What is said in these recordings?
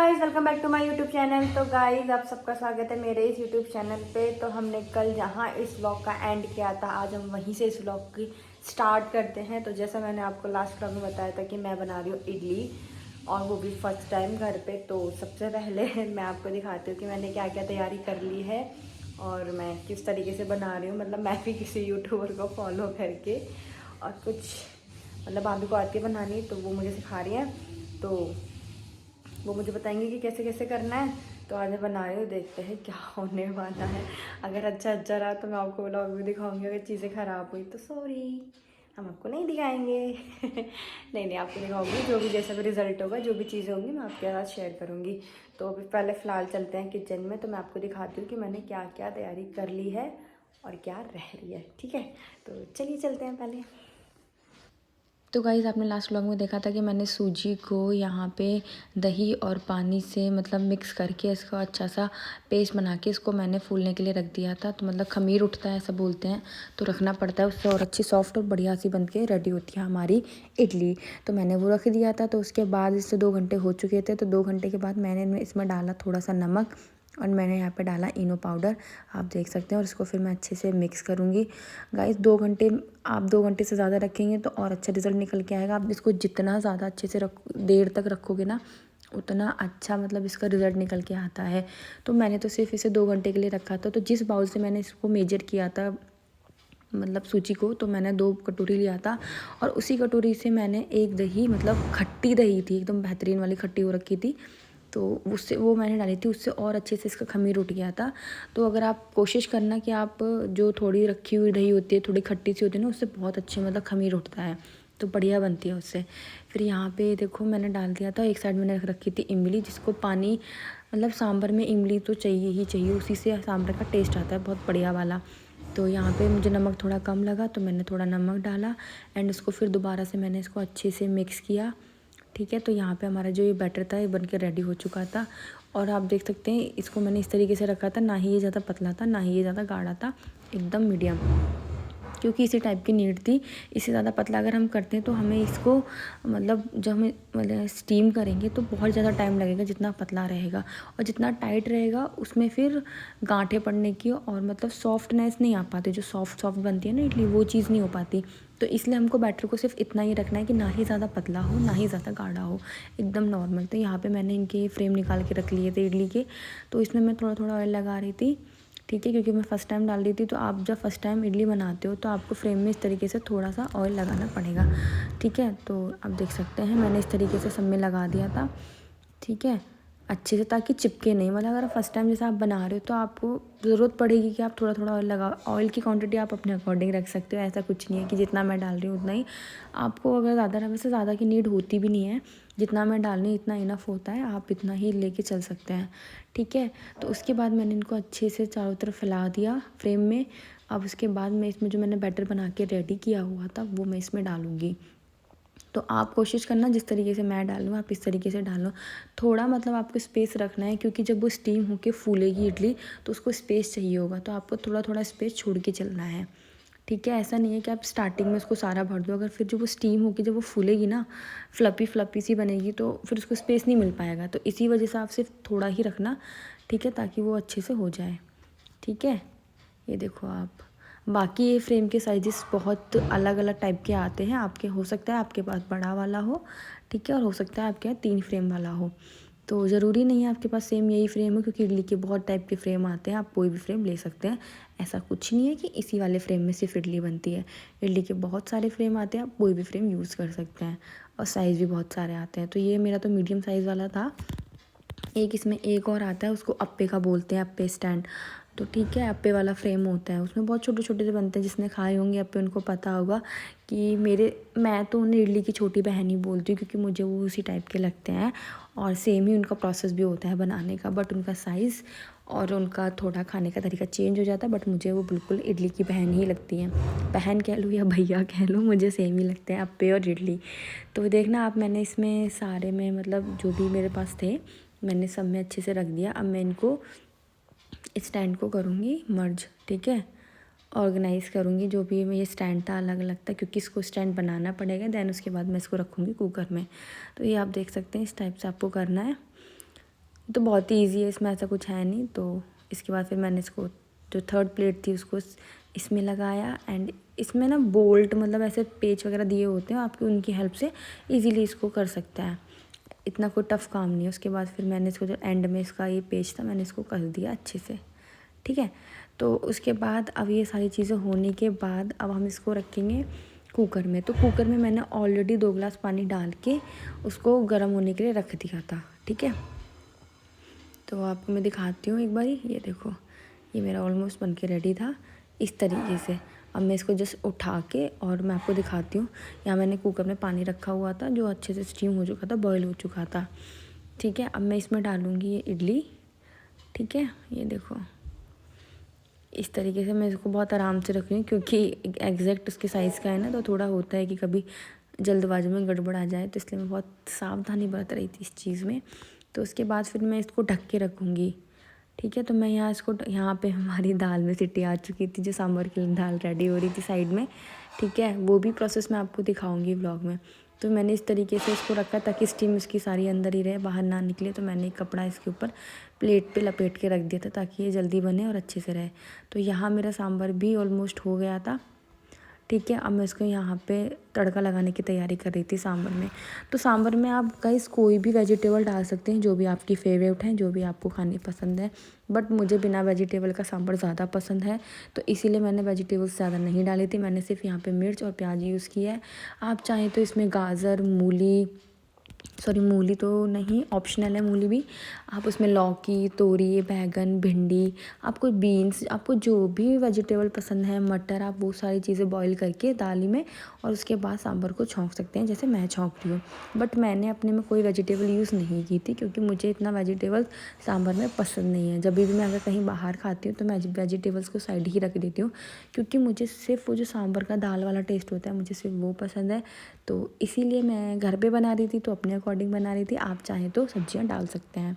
Guys, welcome back to my YouTube channel. तो guys, आप सबका स्वागत है मेरे इस यूट्यूब चैनल पे। तो हमने कल जहाँ इस व्लॉग का एंड किया था, आज हम वहीं से इस व्लॉग की स्टार्ट करते हैं। तो जैसा मैंने आपको लास्ट व्लॉग में बताया था कि मैं बना रही हूँ इडली, और वो भी फर्स्ट टाइम घर पे। तो सबसे पहले मैं आपको दिखाती हूँ कि मैंने क्या क्या तैयारी कर ली है और मैं किस तरीके से बना रही हूँ। मतलब मैं भी किसी यूट्यूबर को फॉलो करके, और कुछ मतलब भाभी को आती है बनानी, तो वो मुझे सिखा रही है। तो वो मुझे बताएंगे कि कैसे कैसे करना है। तो आज मैं बना रही हूँ, देखते हैं क्या होने वाला है। अगर अच्छा रहा तो मैं आपको व्लॉग भी दिखाऊंगी, अगर चीज़ें ख़राब हुई तो सॉरी, हम आपको नहीं दिखाएंगे। नहीं, आपको दिखाऊंगी जो भी, जैसा भी रिजल्ट होगा, जो भी चीज़ें होंगी मैं आपके साथ शेयर करूँगी। तो अभी पहले फ़िलहाल चलते हैं किचन में, तो मैं आपको दिखाती हूँ कि मैंने क्या क्या तैयारी कर ली है और क्या रह रही है। ठीक है, तो चलिए चलते हैं पहले। तो गाइज़, आपने लास्ट व्लॉग में देखा था कि मैंने सूजी को यहाँ पे दही और पानी से मतलब मिक्स करके इसका अच्छा सा पेस्ट बना के इसको मैंने फूलने के लिए रख दिया था। तो मतलब खमीर उठता है ऐसा बोलते हैं, तो रखना पड़ता है उससे, और अच्छी सॉफ्ट और बढ़िया सी बन के रेडी होती है हमारी इडली। तो मैंने वो रख दिया था। तो उसके बाद इससे 2 घंटे हो चुके थे। तो 2 घंटे के बाद मैंने इसमें डाला थोड़ा सा नमक, और मैंने यहाँ पे डाला इनो पाउडर, आप देख सकते हैं। और इसको फिर मैं अच्छे से मिक्स करूँगी। गाइस, 2 घंटे, आप 2 घंटे से ज़्यादा रखेंगे तो और अच्छा रिज़ल्ट निकल के आएगा। आप इसको जितना ज़्यादा अच्छे से देर तक रखोगे ना, उतना अच्छा मतलब इसका रिज़ल्ट निकल के आता है। तो मैंने तो सिर्फ इसे 2 घंटे के लिए रखा था। तो जिस बाउल से मैंने इसको मेजर किया था मतलब सूजी को, तो मैंने 2 कटोरी लिया था, और उसी कटोरी से मैंने एक दही, मतलब खट्टी दही थी, एकदम बेहतरीन वाली खट्टी हो रखी थी, तो उससे वो मैंने डाली थी। उससे और अच्छे से इसका खमीर उठ गया था। तो अगर आप कोशिश करना कि आप जो थोड़ी रखी हुई दही होती है, थोड़ी खट्टी सी होती है ना, उससे बहुत अच्छे मतलब खमीर उठता है, तो बढ़िया बनती है उससे। फिर यहाँ पे देखो मैंने डाल दिया था। एक साइड मैंने रख रखी थी इमली, जिसको पानी मतलब सांभर में इमली तो चाहिए ही चाहिए, उसी से सांभर का टेस्ट आता है बहुत बढ़िया वाला। तो यहाँ पे मुझे नमक थोड़ा कम लगा, तो मैंने थोड़ा नमक डाला, एंड उसको फिर दोबारा से मैंने इसको अच्छे से मिक्स किया। ठीक है, तो यहाँ पे हमारा जो ये बैटर था ये बन के रेडी हो चुका था। और आप देख सकते हैं इसको मैंने इस तरीके से रखा था, ना ही ये ज़्यादा पतला था, ना ही ये ज़्यादा गाढ़ा था, एकदम मीडियम, क्योंकि इसी टाइप की नीड थी। इससे ज़्यादा पतला अगर हम करते हैं तो हमें इसको मतलब जब हम मतलब स्टीम करेंगे तो बहुत ज़्यादा टाइम लगेगा जितना पतला रहेगा, और जितना टाइट रहेगा उसमें फिर गांठें पड़ने की और मतलब सॉफ्टनेस नहीं आ पाती। जो सॉफ्ट बनती है ना इडली, वो चीज़ नहीं हो पाती। तो इसलिए हमको बैटर को सिर्फ इतना ही रखना है कि ना ही ज़्यादा पतला हो, ना ही ज़्यादा गाढ़ा हो, एकदम नॉर्मल। तो यहाँ पे मैंने इनके फ्रेम निकाल के रख लिए थे इडली के। तो इसमें मैं थोड़ा थोड़ा ऑयल लगा रही थी। ठीक है, क्योंकि मैं फ़र्स्ट टाइम डाल रही थी। तो आप जब फर्स्ट टाइम इडली बनाते हो तो आपको फ्रेम में इस तरीके से थोड़ा सा ऑयल लगाना पड़ेगा। ठीक है, तो आप देख सकते हैं मैंने इस तरीके से सब में लगा दिया था। ठीक है, अच्छे से, ताकि चिपके नहीं। मतलब अगर फर्स्ट टाइम जैसे आप बना रहे हो तो आपको ज़रूरत पड़ेगी कि आप थोड़ा थोड़ा ऑयल लगाओ। ऑयल की क्वांटिटी आप अपने अकॉर्डिंग रख सकते हो, ऐसा कुछ नहीं है कि जितना मैं डाल रही हूँ उतना ही आपको। अगर ज़्यादा, वैसे ज़्यादा की नीड होती भी नहीं है, जितना मैं डाल रही हूँ इतना इनफ होता है, आप इतना ही लेके चल सकते हैं। ठीक है, तो उसके बाद मैंने इनको अच्छे से चारों तरफ फैला दिया फ्रेम में। अब उसके बाद मैं इसमें जो मैंने बैटर बना के रेडी किया हुआ था वो मैं इसमें डालूँगी। तो आप कोशिश करना जिस तरीके से मैं डालूँ आप इस तरीके से डालो। थोड़ा मतलब आपको स्पेस रखना है, क्योंकि जब वो स्टीम होके फूलेगी इडली तो उसको स्पेस चाहिए होगा, तो आपको थोड़ा थोड़ा स्पेस छोड़ के चलना है। ठीक है, ऐसा नहीं है कि आप स्टार्टिंग में उसको सारा भर दो। अगर फिर जब वो स्टीम होगी, जब वो फूलेगी ना, फ्लपी सी बनेगी, तो फिर उसको स्पेस नहीं मिल पाएगा। तो इसी वजह से आप सिर्फ थोड़ा ही रखना। ठीक है, ताकि वो अच्छे से हो जाए। ठीक है, ये देखो आप। बाकी ये फ्रेम के साइजेस बहुत अलग अलग टाइप के आते हैं। आपके हो सकता है आपके पास बड़ा वाला हो, ठीक है, और हो सकता है आपके यहाँ 3 फ्रेम वाला हो। तो ज़रूरी नहीं है आपके पास सेम यही फ्रेम हो, क्योंकि इडली के बहुत टाइप के फ्रेम आते हैं, आप कोई भी फ्रेम ले सकते हैं। ऐसा कुछ नहीं है कि इसी वाले फ्रेम में सिर्फ इडली बनती है। इडली के बहुत सारे फ्रेम आते हैं, आप कोई भी फ्रेम यूज़ कर सकते हैं, और साइज़ भी बहुत सारे आते हैं। तो ये मेरा तो मीडियम साइज़ वाला था। एक इसमें एक और आता है, उसको अप्पे का बोलते हैं, अप्पे स्टैंड। तो ठीक है, अप्पे वाला फ्रेम होता है, उसमें बहुत छोटे छोटे से बनते हैं। जिसने खाए होंगे अप्पे उनको पता होगा कि मैं तो उन्हें इडली की छोटी बहन ही बोलती हूँ, क्योंकि मुझे वो उसी टाइप के लगते हैं, और सेम ही उनका प्रोसेस भी होता है बनाने का, बट उनका साइज़ और उनका थोड़ा खाने का तरीका चेंज हो जाता है। बट मुझे वो बिल्कुल इडली की बहन ही लगती हैं। बहन कह लो या भैया कह लो, मुझे सेम ही लगते हैं अप्पे और इडली। तो देखना आप, मैंने इसमें सारे में मतलब जो भी मेरे पास थे मैंने सब में अच्छे से रख दिया। अब मैं इनको स्टैंड को करूँगी मर्ज। ठीक है, ऑर्गेनाइज़ करूँगी जो भी ये स्टैंड था अलग अलग था, क्योंकि इसको स्टैंड बनाना पड़ेगा। देन उसके बाद मैं इसको रखूँगी कुकर में। तो ये आप देख सकते हैं, इस टाइप से आपको करना है। तो बहुत ही ईजी है, इसमें ऐसा कुछ है नहीं। तो इसके बाद फिर मैंने इसको जो थर्ड प्लेट थी उसको इसमें लगाया। एंड इसमें ना बोल्ट मतलब ऐसे पेच वगैरह दिए होते हैं, आपकी उनकी हेल्प से इजीली इसको कर सकता है, इतना कोई टफ़ काम नहीं है। उसके बाद फिर मैंने इसको जो एंड में इसका ये पेच था मैंने इसको कस दिया अच्छे से, ठीक है। तो उसके बाद अब ये सारी चीज़ें होने के बाद अब हम इसको रखेंगे कुकर में। तो कुकर में मैंने ऑलरेडी 2 गिलास पानी डाल के उसको गर्म होने के लिए रख दिया था, ठीक है। तो आपको मैं दिखाती हूँ एक बारी, ये देखो ये मेरा ऑलमोस्ट बन के रेडी था इस तरीके से। अब मैं इसको जस्ट उठा के और मैं आपको दिखाती हूँ। यहाँ मैंने कुकर में पानी रखा हुआ था जो अच्छे से स्टीम हो चुका था, बॉयल हो चुका था, ठीक है। अब मैं इसमें डालूँगी ये इडली, ठीक है। ये देखो इस तरीके से मैं इसको बहुत आराम से रख रही हूँ क्योंकि एग्जैक्ट उसके साइज़ का है ना, तो थोड़ा होता है कि कभी जल्दबाजी में गड़बड़ आ जाए, तो इसलिए मैं बहुत सावधानी बरत रही थी इस चीज़ में। तो उसके बाद फिर मैं इसको ढक के रखूँगी, ठीक है। तो मैं यहाँ पे हमारी दाल में सीटी आ चुकी थी, जो सांभर की दाल रेडी हो रही थी साइड में, ठीक है। वो भी प्रोसेस मैं आपको दिखाऊंगी व्लॉग में। तो मैंने इस तरीके से इसको रखा ताकि स्टीम इसकी सारी अंदर ही रहे, बाहर ना निकले। तो मैंने एक कपड़ा इसके ऊपर प्लेट पे लपेट के रख दिया था ताकि ये जल्दी बने और अच्छे से रहे। तो यहाँ मेरा सांभर भी ऑलमोस्ट हो गया था, ठीक है। अब मैं इसको यहाँ पे तड़का लगाने की तैयारी कर रही थी सांभर में। तो सांभर में आप गाइस कोई भी वेजिटेबल डाल सकते हैं जो भी आपकी फेवरेट हैं, जो भी आपको खानी पसंद है। बट मुझे बिना वेजिटेबल का सांभर ज़्यादा पसंद है, तो इसीलिए मैंने वेजिटेबल्स ज़्यादा नहीं डाली थी। मैंने सिर्फ यहाँ पे मिर्च और प्याज यूज़ किया है। आप चाहें तो इसमें गाजर, मूली तो नहीं, ऑप्शनल है मूली भी। आप उसमें लौकी, तोरी, बैंगन, भिंडी, आपको बीन्स, आपको जो भी वेजिटेबल पसंद है, मटर, आप वो सारी चीज़ें बॉईल करके दाल में और उसके बाद सांभर को छौंक सकते हैं जैसे मैं छौंक रही हूँ। बट मैंने अपने में कोई वेजिटेबल यूज़ नहीं की थी क्योंकि मुझे इतना वेजिटेबल सांभर में पसंद नहीं है। जब भी मैं अगर कहीं बाहर खाती हूँ तो मैं वेजिटेबल्स को साइड ही रख देती हूँ क्योंकि मुझे सिर्फ वो जो सांभर का दाल वाला टेस्ट होता है मुझे सिर्फ वो पसंद है। तो इसीलिए मैं घर पे बना रही थी, तो अपने अकॉर्डिंग बना रही थी। आप चाहें तो सब्जियां डाल सकते हैं,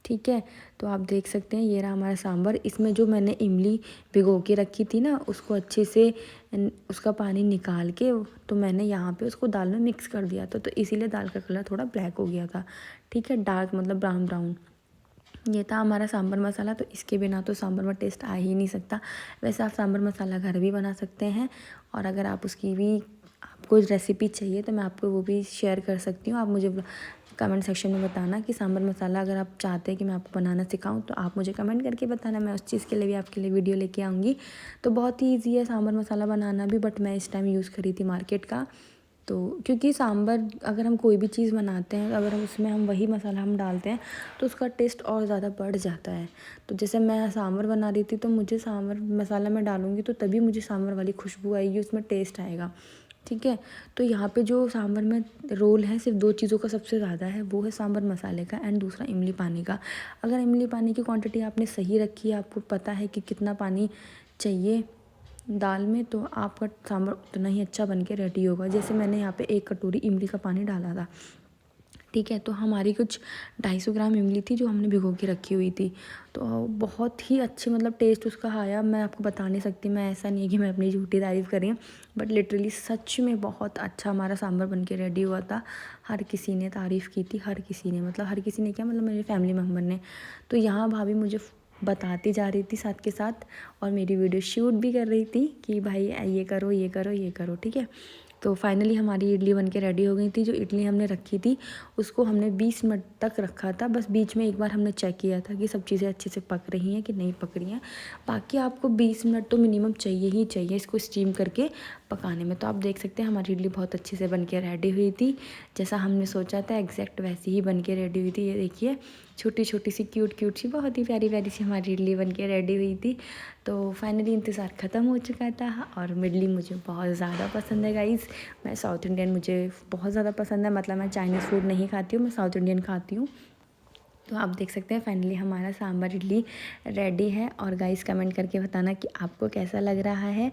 ठीक है। तो आप देख सकते हैं ये रहा हमारा सांभर। इसमें जो मैंने इमली भिगो के रखी थी ना, उसको अच्छे से उसका पानी निकाल के तो मैंने यहाँ पे उसको दाल में मिक्स कर दिया था, तो इसीलिए दाल का कलर थोड़ा ब्लैक हो गया था, ठीक है, डार्क मतलब ब्राउन ब्राउन। ये था हमारा सांभर मसाला। तो इसके बिना तो सांभर में टेस्ट आ ही नहीं सकता। वैसे आप सांभर मसाला घर भी बना सकते हैं, और अगर आप उसकी भी आपको रेसिपी चाहिए तो मैं आपको वो भी शेयर कर सकती हूँ। आप मुझे कमेंट सेक्शन में बताना कि सांभर मसाला अगर आप चाहते हैं कि मैं आपको बनाना सिखाऊं, तो आप मुझे कमेंट करके बताना, मैं उस चीज़ के लिए भी आपके लिए वीडियो लेके आऊँगी। तो बहुत ही ईजी है सांभर मसाला बनाना भी, बट मैं इस टाइम यूज़ करी थी मार्केट का। तो क्योंकि सांभर अगर हम कोई भी चीज़ बनाते हैं, अगर हम उसमें हम वही मसाला हम डालते हैं तो उसका टेस्ट और ज़्यादा बढ़ जाता है। तो जैसे मैं सांभर बना रही थी तो मुझे सांभर मसाला मैं डालूँगी तो तभी मुझे सांभर वाली खुशबू आएगी, उसमें टेस्ट आएगा, ठीक है। तो यहाँ पे जो सांभर में रोल है सिर्फ 2 चीज़ों का सबसे ज़्यादा है, वो है सांभर मसाले का एंड दूसरा इमली पानी का। अगर इमली पानी की क्वांटिटी आपने सही रखी है, आपको पता है कि कितना पानी चाहिए दाल में, तो आपका सांभर उतना ही अच्छा बन के रेडी होगा। जैसे मैंने यहाँ पे 1 कटोरी इमली का पानी डाला था, ठीक है। तो हमारी कुछ 250 ग्राम इमली थी जो हमने भिगो के रखी हुई थी। तो बहुत ही अच्छे मतलब टेस्ट उसका आया, मैं आपको बता नहीं सकती। मैं ऐसा नहीं है कि मैं अपनी झूठी तारीफ़ कर रही हूँ, बट लिटरली सच में बहुत अच्छा हमारा सांभर बन के रेडी हुआ था। हर किसी ने तारीफ़ की थी, हर किसी ने, मतलब हर किसी ने क्या, मतलब मेरे फैमिली मेम्बर ने। तो यहाँ भाभी मुझे बताती जा रही थी साथ के साथ, और मेरी वीडियो शूट भी कर रही थी कि भाई ये करो ये करो ये करो, ठीक है। तो फाइनली हमारी इडली बन के रेडी हो गई थी। जो इडली हमने रखी थी उसको हमने 20 मिनट तक रखा था, बस बीच में एक बार हमने चेक किया था कि सब चीज़ें अच्छे से पक रही हैं कि नहीं पक रही हैं। बाकी आपको 20 मिनट तो मिनिमम चाहिए ही चाहिए इसको स्टीम करके पकाने में। तो आप देख सकते हैं हमारी इडली बहुत अच्छे से बन के रेडी हुई थी, जैसा हमने सोचा था एग्जैक्ट वैसी ही बन के रेडी हुई थी। ये देखिए छोटी छोटी सी क्यूट सी बहुत ही प्यारी प्यारी सी हमारी इडली बन के रेडी हुई थी। तो फाइनली इंतज़ार ख़त्म हो चुका था, और इडली मुझे बहुत ज़्यादा पसंद है गाइज़। मैं साउथ इंडियन मुझे बहुत ज़्यादा पसंद है, मतलब मैं चाइनीज़ फूड नहीं खाती हूँ, मैं साउथ इंडियन खाती हूँ। तो आप देख सकते हैं फाइनली हमारा सांभर इडली रेडी है। और गाइस कमेंट करके बताना कि आपको कैसा लग रहा है।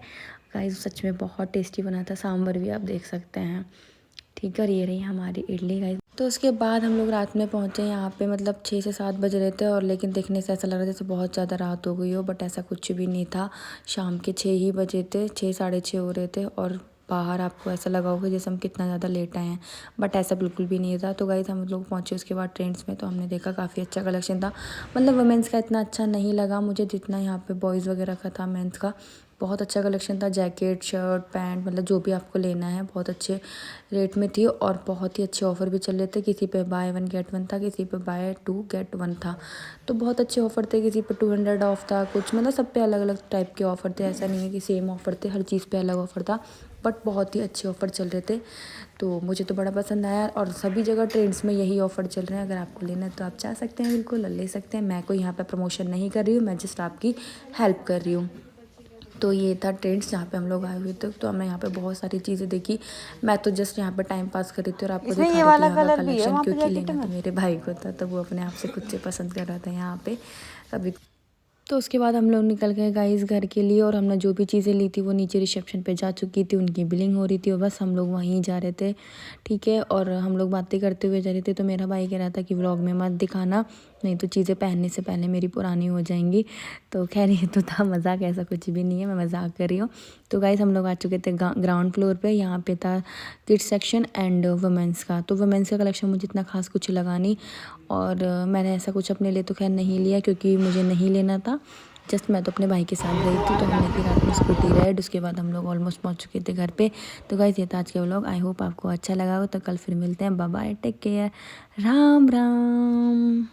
गाइस सच में बहुत टेस्टी बना था सांभर भी, आप देख सकते हैं, ठीक है। और ये रही हमारी इडली गाइस। तो उसके बाद हम लोग रात में पहुँचे यहाँ पे, मतलब 6 से 7 बज रहे थे, और लेकिन देखने से ऐसा लग रहा था जैसे बहुत ज़्यादा रात हो गई हो, बट ऐसा कुछ भी नहीं था। शाम के 6 ही बजे थे, 6 साढ़े 6 हो रहे थे, और बाहर आपको ऐसा लगा होगा जैसे हम कितना ज़्यादा लेट आए हैं, बट ऐसा बिल्कुल भी नहीं था। तो गाइस हम लोग पहुँचे उसके बाद ट्रेंड्स में, तो हमने देखा काफ़ी अच्छा कलेक्शन था। मतलब वुमेंस का इतना अच्छा नहीं लगा मुझे जितना यहाँ पे बॉयज़ वगैरह का था। मेंस का बहुत अच्छा कलेक्शन था, जैकेट, शर्ट, पैंट, मतलब जो भी आपको लेना है बहुत अच्छे रेट में थी और बहुत ही अच्छे ऑफ़र भी चल रहे थे। किसी पे बाय 1 गेट 1 था, किसी पे बाय 2 गेट 1 था, तो बहुत अच्छे ऑफ़र थे। किसी पे 200 ऑफ था, कुछ मतलब सब पे अलग अलग टाइप के ऑफ़र थे। ऐसा नहीं है कि सेम ऑफ़र थे, हर चीज़ पे अलग ऑफ़र था, बट बहुत ही अच्छे ऑफ़र चल रहे थे। तो मुझे तो बड़ा पसंद आया और सभी जगह ट्रेंड्स में यही ऑफ़र चल रहे हैं। अगर आपको लेना है तो आप जा सकते हैं, बिल्कुल ले सकते हैं। मैं कोई यहाँ पे प्रमोशन नहीं कर रही हूँ, मैं जस्ट आपकी हेल्प कर रही हूँ। तो ये था ट्रेंड्स जहाँ पे हम लोग आए हुए थे। तो हमने यहाँ पे बहुत सारी चीज़ें देखी। मैं तो जस्ट यहाँ पे टाइम पास कर रही थी और आपको दिखा रही थी यहाँ का कलेक्शन, क्योंकि लेना तो मेरे भाई को था, तो वो अपने आप से खुद से पसंद कर रहा था यहाँ पे अभी। तो उसके बाद हम लोग निकल गए गाइस घर के लिए, और हमने जो भी चीज़ें ली थी वो नीचे रिसेप्शन पे जा चुकी थी, उनकी बिलिंग हो रही थी और बस हम लोग वहीं जा रहे थे, ठीक है। और हम लोग बातें करते हुए जा रहे थे, तो मेरा भाई कह रहा था कि व्लॉग में मत दिखाना, नहीं तो चीज़ें पहनने से पहले मेरी पुरानी हो जाएंगी। तो खैर ये तो था मजाक, ऐसा कुछ भी नहीं है, मैं मजाक कर रही हूँ। तो गाइस हम लोग आ चुके थे ग्राउंड फ्लोर पे। यहाँ पे था किड्स सेक्शन एंड वुमेंस का। तो वुमेंस का कलेक्शन मुझे इतना खास कुछ लगा नहीं, और मैंने ऐसा कुछ अपने लिए तो खैर नहीं लिया क्योंकि मुझे नहीं लेना था। जस्ट मैं तो अपने भाई के साथ गई थी, तो हमने की रात में स्कूटी राइड। उसके बाद हम लोग ऑलमोस्ट पहुंच चुके थे घर पे। तो गाइस ये था आज के व्लॉग, आई होप आपको अच्छा लगा हो। तो कल फिर मिलते हैं, bye bye, take care, Ram Ram.